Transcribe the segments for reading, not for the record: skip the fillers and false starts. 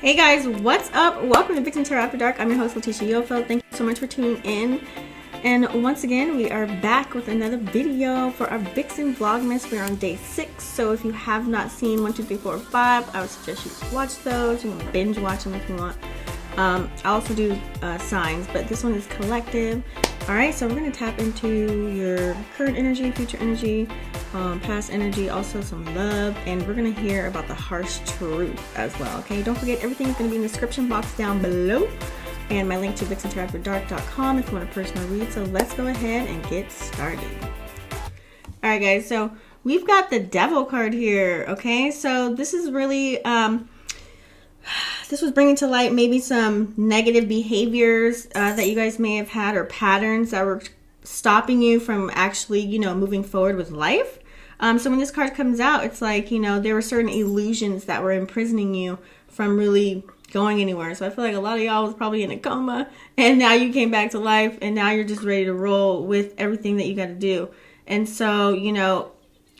Hey guys, what's up? Welcome to Vixen Tea After Dark. I'm your host, Letitia Yofeld. Thank you so much for tuning in. And once again, we are back with another video for our Vixen vlogmas. We're on day 6, so if you have not seen 1, 2, 3, 4, 5, I would suggest you watch those. You can binge watch them if you want. I also do signs, but this one is collective. Alright, so we're going to tap into your current energy, future energy, past energy, also some love, and we're going to hear about the harsh truth as well, okay? Don't forget, everything is going to be in the description box down below, and my link to vixenteeafterdark.com if you want a personal read. So let's go ahead and get started. Alright guys, so we've got the Devil card here, okay? So this is really, this was bringing to light maybe some negative behaviors that you guys may have had, or patterns that were stopping you from actually, you know, moving forward with life. So when this card comes out, it's like, you know, there were certain illusions that were imprisoning you from really going anywhere. So I feel like a lot of y'all was probably in a coma, and now you came back to life, and now you're just ready to roll with everything that you got to do. And so, you know,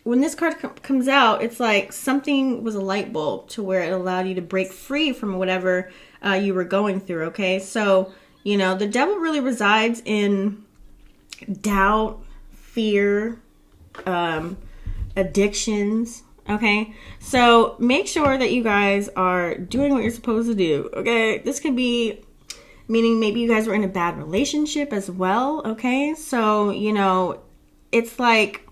when this card comes out, it's like something was a light bulb to where it allowed you to break free from whatever you were going through, okay? So, you know, the devil really resides in doubt, fear, addictions, okay? So make sure that you guys are doing what you're supposed to do, okay? This could be meaning maybe you guys were in a bad relationship as well, okay? So, you know, it's like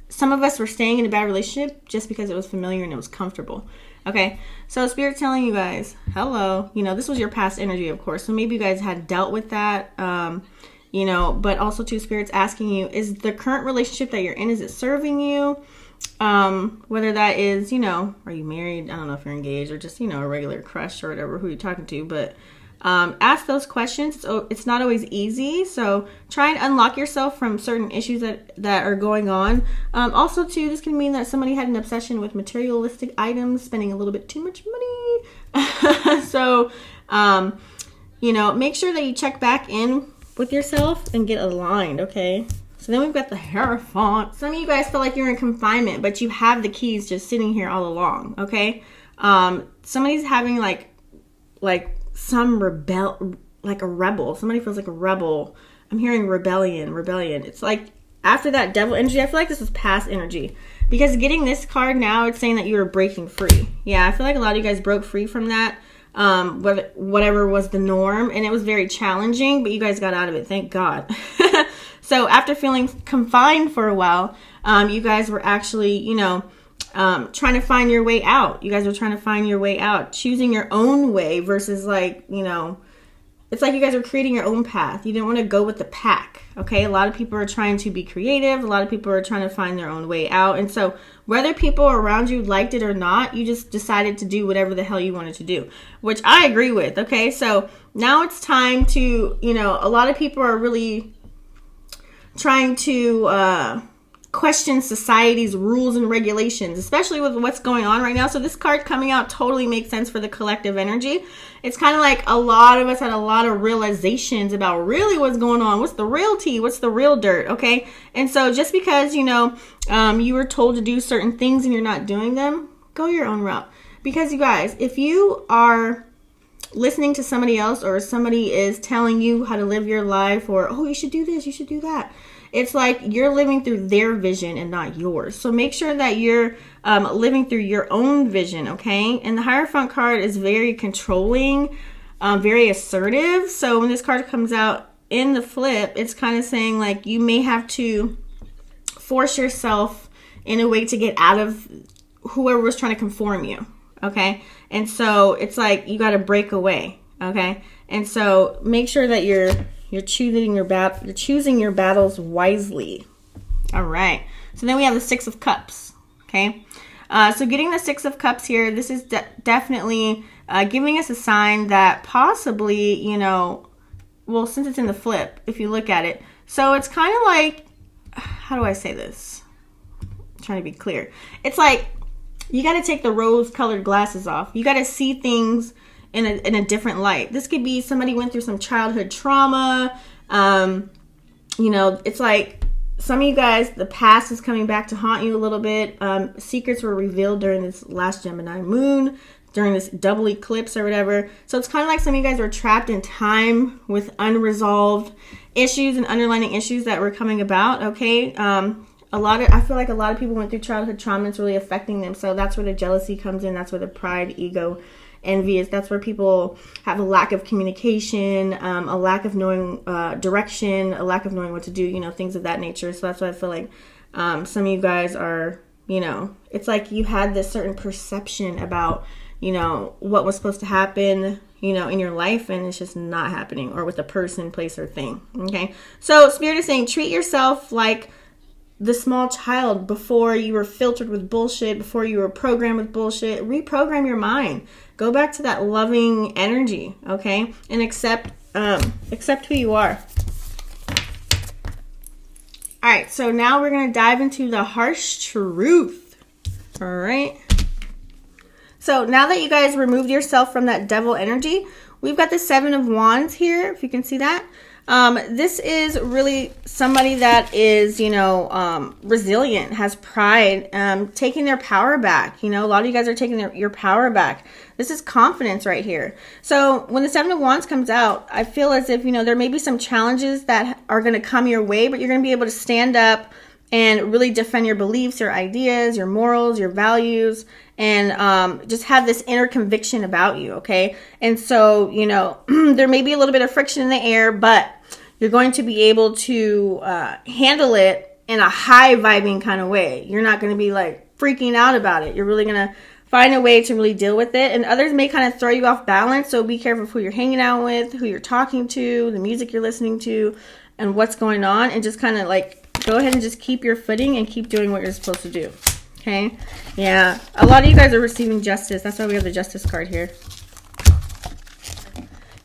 some of us were staying in a bad relationship just because it was familiar and it was comfortable. Okay, so Spirit's telling you guys, hello, you know, this was your past energy, of course. So maybe you guys had dealt with that, you know, but also too, Spirit's asking you, is the current relationship that you're in, is it serving you? Whether that is, you know, are you married? I don't know if you're engaged or just, you know, a regular crush or whatever, who you're talking to, but ask those questions. It's not always easy, so try and unlock yourself from certain issues that are going on. Also too, this can mean that somebody had an obsession with materialistic items, spending a little bit too much money. So you know, make sure that you check back in with yourself and get aligned, okay? So then we've got the Hierophant. Some of you guys feel like you're in confinement, but you have the keys just sitting here all along, okay? Somebody's having like some like a rebel. Somebody feels like a rebel. I'm hearing rebellion. It's like after that devil energy, I feel like this was past energy, because getting this card now, it's saying that you were breaking free. Yeah, I feel like a lot of you guys broke free from that, whatever was the norm, and it was very challenging, but you guys got out of it, thank God. So after feeling confined for a while, you guys were actually, you know, trying to find your way out. You guys are trying to find your way out, choosing your own way versus, like, you know, it's like you guys are creating your own path. You didn't want to go with the pack, okay? A lot of people are trying to be creative. A lot of people are trying to find their own way out. And so whether people around you liked it or not, you just decided to do whatever the hell you wanted to do, which I agree with, okay? So now it's time to, you know, a lot of people are really trying to question society's rules and regulations, especially with what's going on right now. So this card coming out totally makes sense for the collective energy. It's kind of like a lot of us had a lot of realizations about really what's going on. What's the real tea? What's the real dirt? Okay. And so just because, you know, you were told to do certain things and you're not doing them, go your own route. Because you guys, if you are listening to somebody else, or somebody is telling you how to live your life, or, oh, you should do this, you should do that, it's like you're living through their vision and not yours. So make sure that you're living through your own vision, okay? And the Hierophant card is very controlling, very assertive. So when this card comes out in the flip, it's kind of saying like you may have to force yourself in a way to get out of whoever was trying to conform you, okay? And so it's like you got to break away, okay? And so make sure that you're choosing your battles wisely. All right. So then we have the 6 of Cups. Okay. So getting the 6 of Cups here, this is definitely giving us a sign that possibly, you know, well, since it's in the flip, if you look at it, so it's kind of like, how do I say this? I'm trying to be clear. It's like you got to take the rose-colored glasses off. You got to see things in a different light. This could be somebody went through some childhood trauma. You know, it's like some of you guys, the past is coming back to haunt you a little bit. Secrets were revealed during this last Gemini moon. during this double eclipse or whatever. So it's kind of like some of you guys were trapped in time with unresolved issues and underlying issues that were coming about, okay? I feel like a lot of people went through childhood trauma. It's really affecting them. So that's where the jealousy comes in. That's where the pride, ego, envy is. That's where people have a lack of communication, a lack of knowing direction, a lack of knowing what to do, you know, things of that nature. So that's why I feel like some of you guys are, you know, it's like you had this certain perception about, you know, what was supposed to happen, you know, in your life, and it's just not happening, or with a person, place, or thing. Okay. So Spirit is saying, treat yourself like the small child before you were filtered with bullshit, before you were programmed with bullshit. Reprogram your mind. Go back to that loving energy, okay? And accept who you are. All right, so now we're going to dive into the harsh truth. All right. So now that you guys removed yourself from that devil energy, we've got the 7 of Wands here, if you can see that. This is really somebody that is, you know, resilient, has pride, taking their power back. You know, a lot of you guys are taking your power back. This is confidence right here. So when the 7 of Wands comes out, I feel as if, you know, there may be some challenges that are going to come your way, but you're going to be able to stand up and really defend your beliefs, your ideas, your morals, your values, and just have this inner conviction about you, okay? And so, you know, there may be a little bit of friction in the air, but you're going to be able to handle it in a high vibing kind of way. You're not going to be like freaking out about it. You're really going to find a way to really deal with it. And others may kind of throw you off balance, so be careful of who you're hanging out with, who you're talking to, the music you're listening to, and what's going on, and just kind of like go ahead and just keep your footing and keep doing what you're supposed to do. Okay? Yeah. A lot of you guys are receiving justice. That's why we have the justice card here.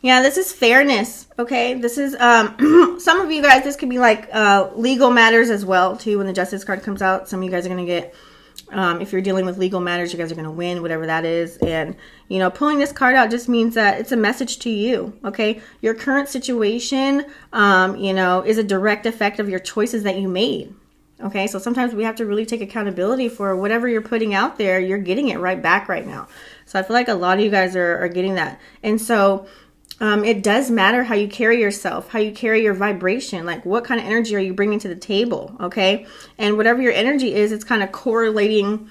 Yeah, this is fairness. Okay? This is, some of you guys, this could be like legal matters as well, too, when the justice card comes out. Some of you guys are going to get, if you're dealing with legal matters, you guys are going to win, whatever that is. And, you know, pulling this card out just means that it's a message to you, okay? Your current situation, you know, is a direct effect of your choices that you made, okay? So sometimes we have to really take accountability for whatever you're putting out there. You're getting it right back right now. So I feel like a lot of you guys are getting that. And so it does matter how you carry yourself, how you carry your vibration, like what kind of energy are you bringing to the table, okay? And whatever your energy is, it's kind of correlating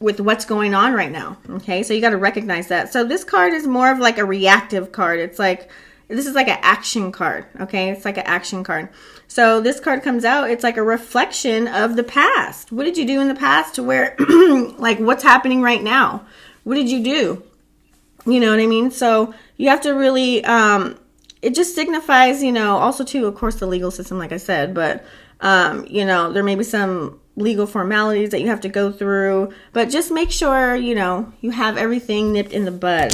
with what's going on right now, okay? So you got to recognize that. So this card is more of like a reactive card. It's like, this is like an action card, okay? It's like an action card. So this card comes out, it's like a reflection of the past. What did you do in the past to where, like what's happening right now? What did you do? You know what I mean? So you have to really, it just signifies, you know, also too, of course, the legal system, like I said, but, you know, there may be some legal formalities that you have to go through, but just make sure, you know, you have everything nipped in the bud.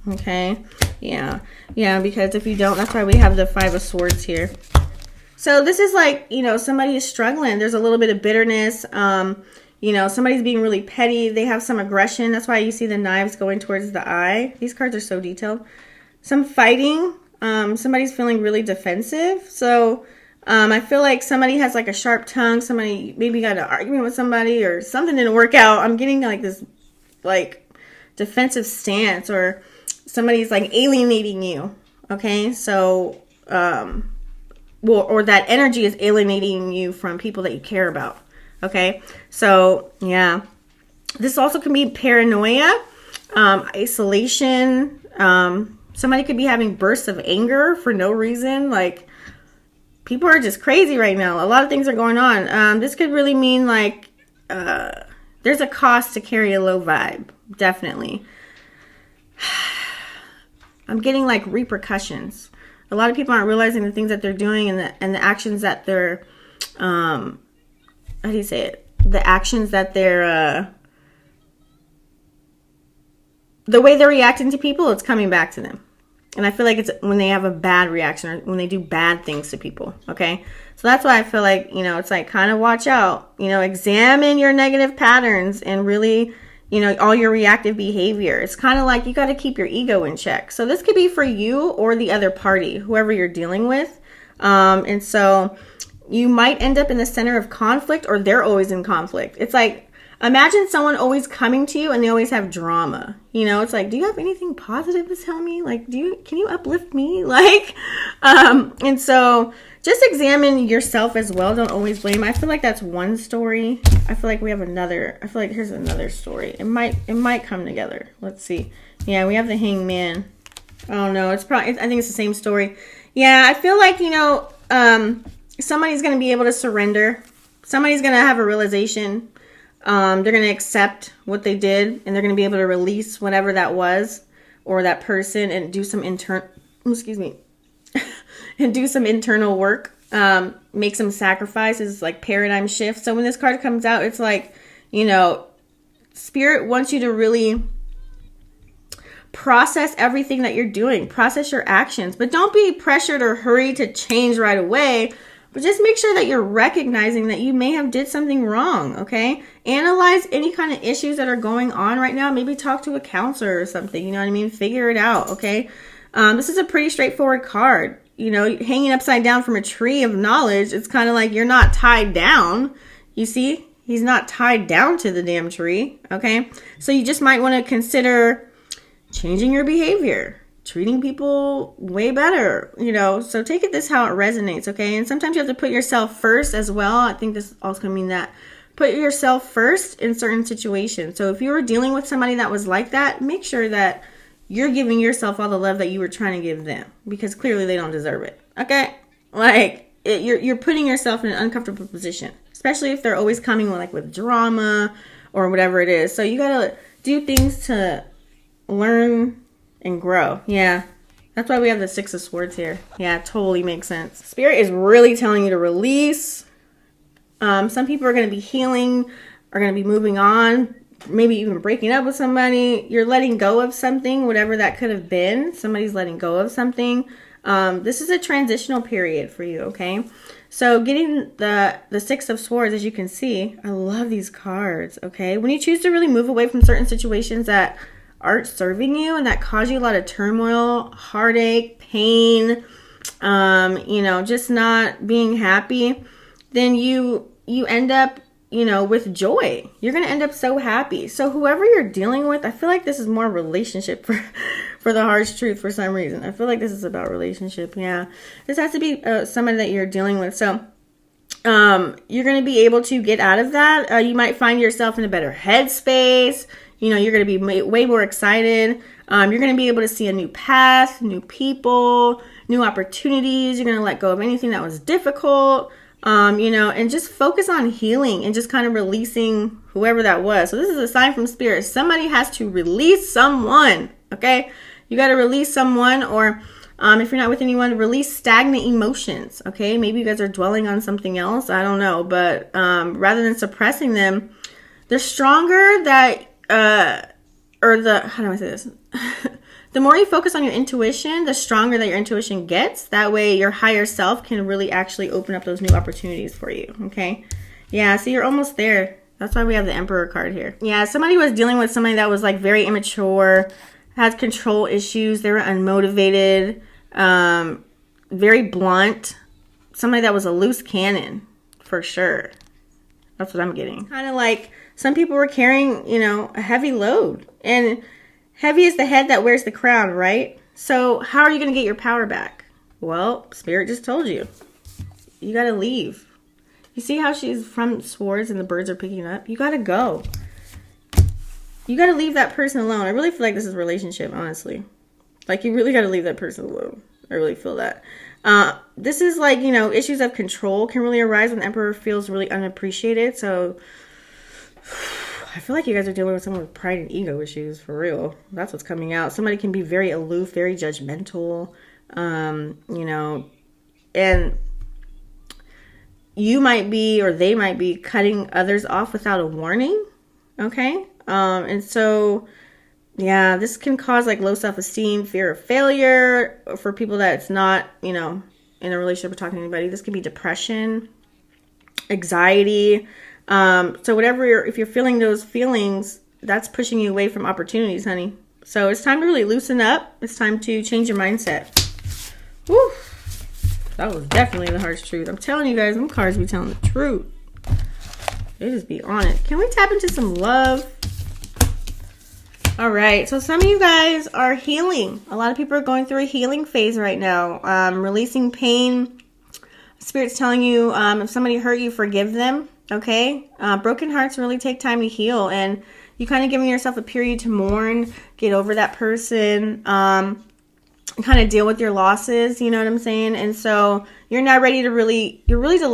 Okay. Yeah. Yeah. Because if you don't, that's why we have the 5 of Swords here. So this is like, you know, somebody is struggling. There's a little bit of bitterness. You know, somebody's being really petty. They have some aggression. That's why you see the knives going towards the eye. These cards are so detailed. Some fighting. Somebody's feeling really defensive. So I feel like somebody has like a sharp tongue. Somebody maybe got an argument with somebody or something didn't work out. I'm getting like this like defensive stance, or somebody's like alienating you. Okay. So, or that energy is alienating you from people that you care about. Okay, so yeah, this also can be paranoia, isolation. Somebody could be having bursts of anger for no reason. Like, people are just crazy right now. A lot of things are going on. This could really mean like there's a cost to carry a low vibe. Definitely. I'm getting like repercussions. A lot of people aren't realizing the things that they're doing and the actions that they're how do you say it? The actions that they're, the way they're reacting to people, it's coming back to them. And I feel like it's when they have a bad reaction or when they do bad things to people, okay? So that's why I feel like, you know, it's like kind of watch out, you know, examine your negative patterns and really, you know, all your reactive behavior. It's kind of like you got to keep your ego in check. So this could be for you or the other party, whoever you're dealing with. And so you might end up in the center of conflict, or they're always in conflict. It's like, imagine someone always coming to you and they always have drama. You know, it's like, do you have anything positive to tell me? Like, can you uplift me? Like, and so just examine yourself as well. Don't always blame. I feel like that's one story. I feel like we have another. I feel like here's another story. It might come together. Let's see. Yeah, we have the Hangman. Oh no, it's probably, I think it's the same story. Yeah, I feel like, you know, somebody's going to be able to surrender. Somebody's going to have a realization. They're going to accept what they did, and they're going to be able to release whatever that was or that person and do some and do some internal work, make some sacrifices, like paradigm shift. So when this card comes out, it's like, you know, Spirit wants you to really process everything that you're doing, process your actions, but don't be pressured or hurried to change right away. But just make sure that you're recognizing that you may have did something wrong, okay? Analyze any kind of issues that are going on right now. Maybe talk to a counselor or something, you know what I mean? Figure it out, okay? This is a pretty straightforward card. You know, hanging upside down from a tree of knowledge, it's kind of like you're not tied down. You see? He's not tied down to the damn tree, okay? So you just might want to consider changing your behavior, treating people way better, you know. So take it this how it resonates, okay? And sometimes you have to put yourself first as well. I think this also going to mean that. Put yourself first in certain situations. So if you were dealing with somebody that was like that, make sure that you're giving yourself all the love that you were trying to give them, because clearly they don't deserve it, okay? Like, you're putting yourself in an uncomfortable position, especially if they're always coming with drama or whatever it is. So you got to do things to learn and grow. Yeah, that's why we have the Six of Swords here. Yeah, it totally makes sense. Spirit is really telling you to release. Some people are going to be healing, are going to be moving on, maybe even breaking up with somebody. You're letting go of something, whatever that could have been. Somebody's letting go of something. This is a transitional period for you, okay? So getting the Six of Swords, as you can see, I love these cards, okay? When you choose to really move away from certain situations that aren't serving you and that cause you a lot of turmoil, heartache, pain, you know, just not being happy, then you end up, you know, with joy. You're going to end up so happy. So whoever you're dealing with, I feel like this is more relationship for the harsh truth for some reason. I feel like this is about relationship. Yeah. This has to be somebody that you're dealing with. So you're going to be able to get out of that. You might find yourself in a better headspace. You know, you're going to be way more excited. You're going to be able to see a new path, new people, new opportunities. You're going to let go of anything that was difficult. You know, and just focus on healing and just kind of releasing whoever that was. So this is a sign from Spirit. Somebody has to release someone, okay? You got to release someone, or if you're not with anyone, release stagnant emotions, okay? Maybe you guys are dwelling on something else. I don't know. But rather than suppressing them, they're stronger that, how do I say this? The more you focus on your intuition, the stronger that your intuition gets. That way your higher self can really actually open up those new opportunities for you, okay? Yeah, so you're almost there. That's why we have the Emperor card here. Yeah, somebody was dealing with somebody that was like very immature, had control issues. They were unmotivated, very blunt. Somebody that was a loose cannon, for sure. That's what I'm getting. Kind of like some people were carrying, you know, a heavy load. And heavy is the head that wears the crown, right? So how are you going to get your power back? Well, Spirit just told you. You got to leave. You see how she's from swords and the birds are picking up? You got to go. You got to leave that person alone. I really feel like this is a relationship, honestly. Like, you really got to leave that person alone. I really feel that. This is like, you know, issues of control can really arise when the Emperor feels really unappreciated. So I feel like you guys are dealing with someone with pride and ego issues, for real. That's what's coming out. Somebody can be very aloof, very judgmental, you know, and you might be, or they might be, cutting others off without a warning, okay? And so, yeah, this can cause like low self-esteem, fear of failure for people that's not, you know, in a relationship or talking to anybody. This can be depression, anxiety. So whatever if you're feeling those feelings, that's pushing you away from opportunities, honey. So it's time to really loosen up. It's time to change your mindset. Woo! That was definitely the harsh truth. I'm telling you guys, them cards be telling the truth. They just be on it. Can we tap into some love? All right, so some of you guys are healing. A lot of people are going through a healing phase right now. Releasing pain. Spirit's telling you if somebody hurt you, forgive them, okay? Broken hearts really take time to heal, and you kind of giving yourself a period to mourn, get over that person, kind of deal with your losses, you know what I'm saying? And so you're now ready to you're ready to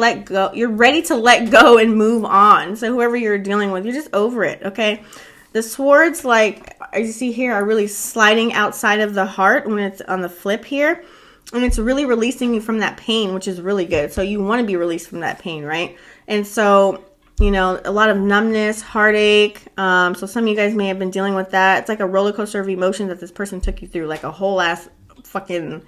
let go and move on. So whoever you're dealing with, you're just over it, okay? The swords, like as you see here, are really sliding outside of the heart when it's on the flip here. And it's really releasing you from that pain, which is really good. So you want to be released from that pain, right? And so, you know, a lot of numbness, heartache. So some of you guys may have been dealing with that. It's like a roller coaster of emotions that this person took you through, like a whole ass fucking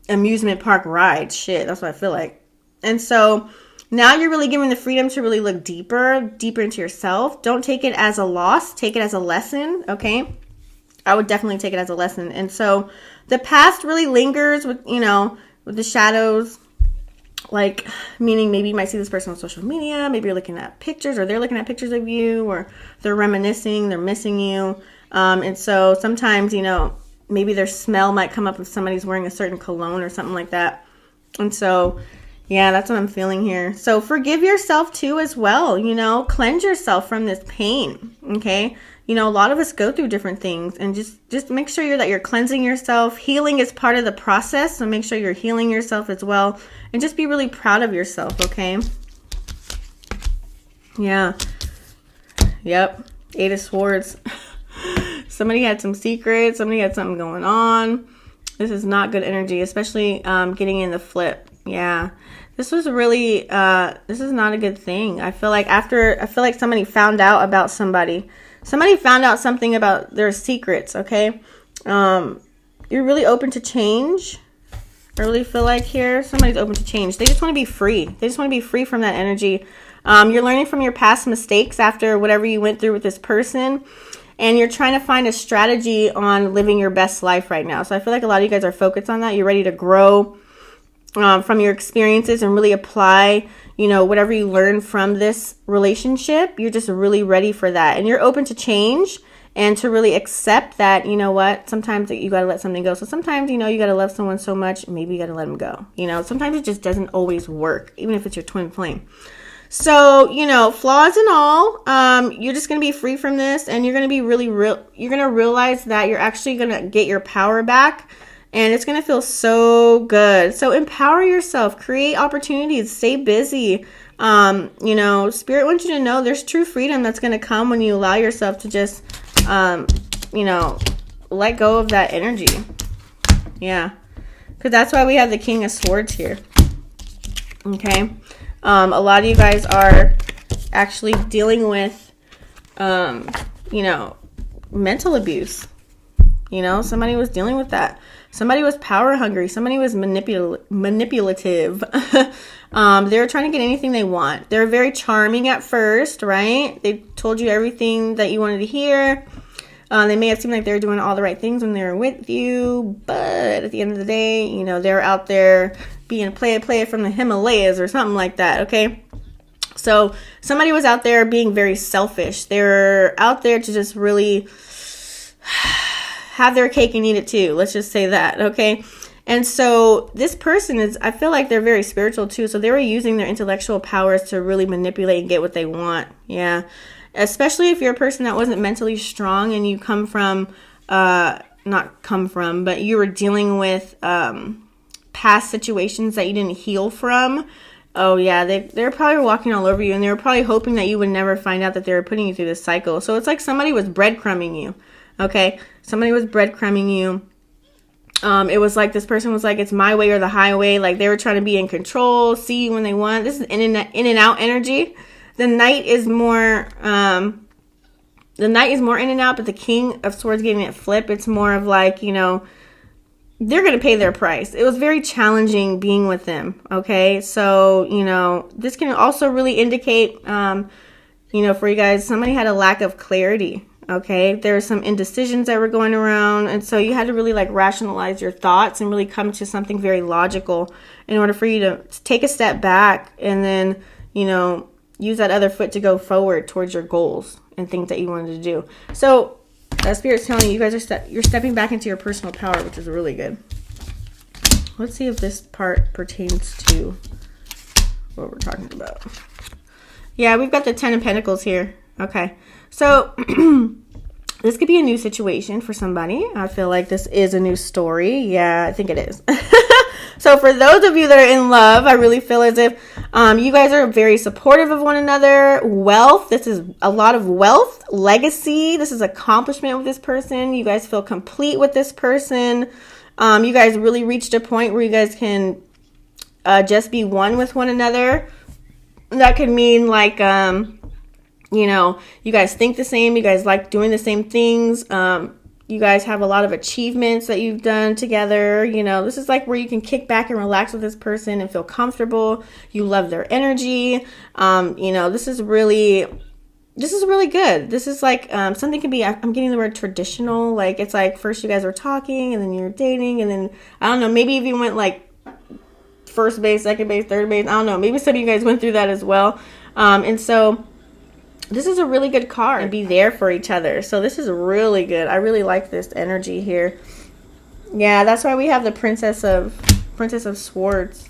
amusement park ride. Shit, that's what I feel like. And so now you're really given the freedom to really look deeper into yourself. Don't take it as a loss. Take it as a lesson, okay? I would definitely take it as a lesson. And so the past really lingers with, you know, with the shadows. Like, meaning maybe you might see this person on social media. Maybe you're looking at pictures, or they're looking at pictures of you, or they're reminiscing, they're missing you. And so sometimes, you know, maybe their smell might come up if somebody's wearing a certain cologne or something like that. And so, yeah, that's what I'm feeling here. So forgive yourself too as well, you know, cleanse yourself from this pain, okay? You know, a lot of us go through different things, and just make sure that you're cleansing yourself. Healing is part of the process, so make sure you're healing yourself as well, and just be really proud of yourself, okay? Yeah. Yep. 8 of Swords. Somebody had some secrets. Somebody had something going on. This is not good energy, especially getting in the flip. Yeah. This was really, this is not a good thing. I feel like somebody found out about somebody. Somebody found out something about their secrets, okay? You're really open to change. I really feel like here, somebody's open to change. They just want to be free. They just want to be free from that energy. You're learning from your past mistakes after whatever you went through with this person. And you're trying to find a strategy on living your best life right now. So I feel like a lot of you guys are focused on that. You're ready to grow from your experiences and really apply, you know, whatever you learn from this relationship. You're just really ready for that. And you're open to change and to really accept that, you know what, sometimes you got to let something go. So sometimes, you know, you got to love someone so much, maybe you got to let them go. You know, sometimes it just doesn't always work, even if it's your twin flame. So, you know, flaws and all, you're just going to be free from this, and you're going to be you're going to realize that you're actually going to get your power back, and it's going to feel so good. So empower yourself, create opportunities, stay busy. You know, Spirit wants you to know there's true freedom that's going to come when you allow yourself to just, you know, let go of that energy. Yeah. Because that's why we have the King of Swords here. Okay. A lot of you guys are actually dealing with, you know, mental abuse. You know, somebody was dealing with that. Somebody was power hungry. Somebody was manipulative. They were trying to get anything they want. They were very charming at first, right? They told you everything that you wanted to hear. They may have seemed like they were doing all the right things when they were with you, but at the end of the day, you know, they're out there being play from the Himalayas or something like that, okay? So somebody was out there being very selfish. They were out there to just really have their cake and eat it too. Let's just say that, okay? And so this person is, I feel like they're very spiritual too. So they were using their intellectual powers to really manipulate and get what they want. Yeah. Especially if you're a person that wasn't mentally strong and you come from, but you were dealing with past situations that you didn't heal from. Oh yeah, they're probably walking all over you, and they were probably hoping that you would never find out that they were putting you through this cycle. So it's like somebody was breadcrumbing you. Okay, somebody was breadcrumbing you. It was like this person was like, it's my way or the highway. Like they were trying to be in control, see you when they want. This is in and out energy. The Knight is more in and out, but the King of Swords getting it flip. It's more of like, you know, they're going to pay their price. It was very challenging being with them. Okay. So, you know, this can also really indicate, you know, for you guys, somebody had a lack of clarity. Okay. There were some indecisions that were going around. And so you had to really like rationalize your thoughts and really come to something very logical in order for you to take a step back and then, you know, use that other foot to go forward towards your goals and things that you wanted to do. So Spirit's telling you guys are you're stepping back into your personal power, which is really good. Let's see if this part pertains to what we're talking about. Yeah, we've got the 10 of Pentacles here. Okay, so this could be a new situation for somebody. I feel like this is a new story. Yeah, I think it is. So for those of you that are in love, I really feel as if you guys are very supportive of one another. Wealth, this is a lot of wealth. Legacy, this is accomplishment with this person. You guys feel complete with this person. You guys really reached a point where you guys can just be one with one another. That could mean like, you know, you guys think the same. You guys like doing the same things. You guys have a lot of achievements that you've done together. You know, this is like where you can kick back and relax with this person and feel comfortable. You love their energy. You know, this is really good. This is like something can be, I'm getting the word traditional. Like it's like first you guys are talking and then you're dating and then, I don't know, maybe if you went like first base, second base, third base, I don't know. Maybe some of you guys went through that as well. And so this is a really good card and be there for each other. So this is really good. I really like this energy here. Yeah, that's why we have the Princess of Swords.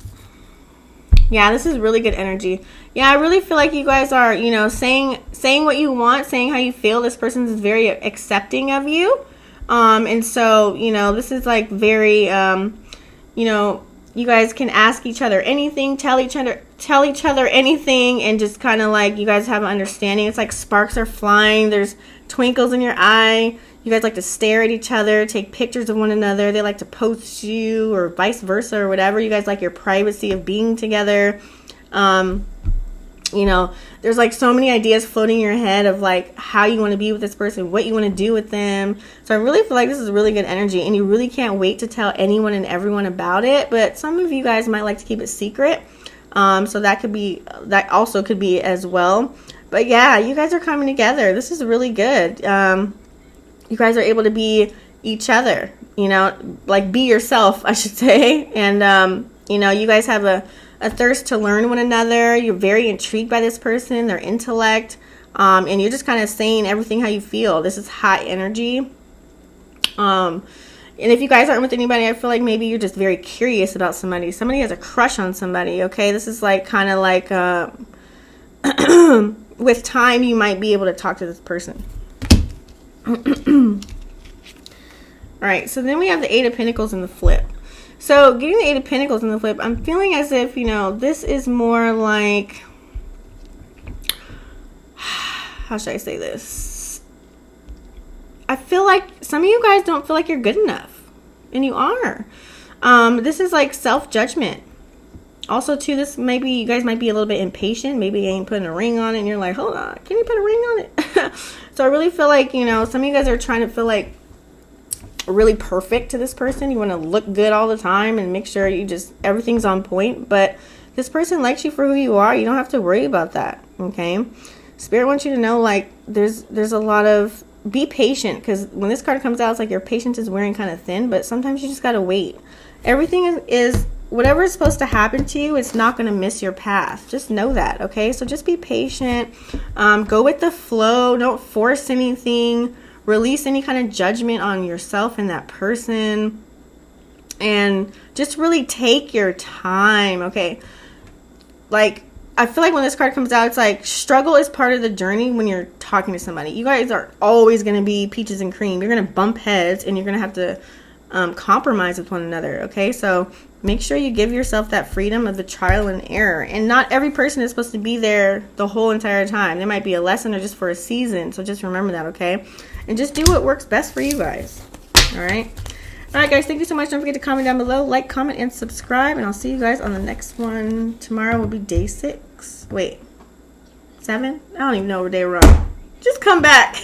Yeah, this is really good energy. Yeah, I really feel like you guys are, you know, saying what you want, saying how you feel. This person is very accepting of you. And so, you know, this is like very, you know, you guys can ask each other anything, tell each other anything, and just kind of like you guys have an understanding. It's like sparks are flying. There's twinkles in your eye. You guys like to stare at each other, take pictures of one another. They like to post you or vice versa or whatever. You guys like your privacy of being together. You know, there's like so many ideas floating in your head of like how you want to be with this person, what you want to do with them. So I really feel like this is really good energy and you really can't wait to tell anyone and everyone about it. But some of you guys might like to keep it secret. So that also could be as well. But yeah, you guys are coming together. This is really good. You guys are able to be each other, you know, like be yourself, I should say. And, you know, you guys have a thirst to learn one another. You're very intrigued by this person, their intellect, and you're just kind of saying everything how you feel. This is high energy. And if you guys aren't with anybody, I feel like maybe you're just very curious about somebody. Somebody has a crush on somebody, okay? This is like kind of like with time, you might be able to talk to this person. All right, so then we have the Eight of Pentacles in the flip. So getting the Eight of Pentacles in the flip, I'm feeling as if, you know, this is more like, how should I say this? I feel like some of you guys don't feel like you're good enough. And you are. This is like self-judgment. Also, too, this maybe you guys might be a little bit impatient. Maybe you ain't putting a ring on it and you're like, hold on, can you put a ring on it? So I really feel like, you know, some of you guys are trying to feel like really perfect to this person. You want to look good all the time and make sure you just everything's on point, but this person likes you for who you are. You don't have to worry about that. Okay, Spirit wants you to know, like, there's a lot of, be patient, because when this card comes out, it's like your patience is wearing kind of thin, but sometimes you just gotta wait. Everything is whatever is supposed to happen to you, it's not going to miss your path. Just know that. Okay, so just be patient. Go with the flow. Don't force anything. Release any kind of judgment on yourself and that person, and just really take your time. Okay, like, I feel like when this card comes out, it's like struggle is part of the journey when you're talking to somebody. You guys are always going to be peaches and cream. You're going to bump heads and you're going to have to compromise with one another. Okay, so make sure you give yourself that freedom of the trial and error. And not every person is supposed to be there the whole entire time. There might be a lesson or just for a season. So just remember that. Okay, and just do what works best for you guys. All right. All right, guys, thank you so much. Don't forget to comment down below, like, comment, and subscribe. And I'll see you guys on the next one. Tomorrow will be day 6. Wait, 7? I don't even know what day we're on. Just come back.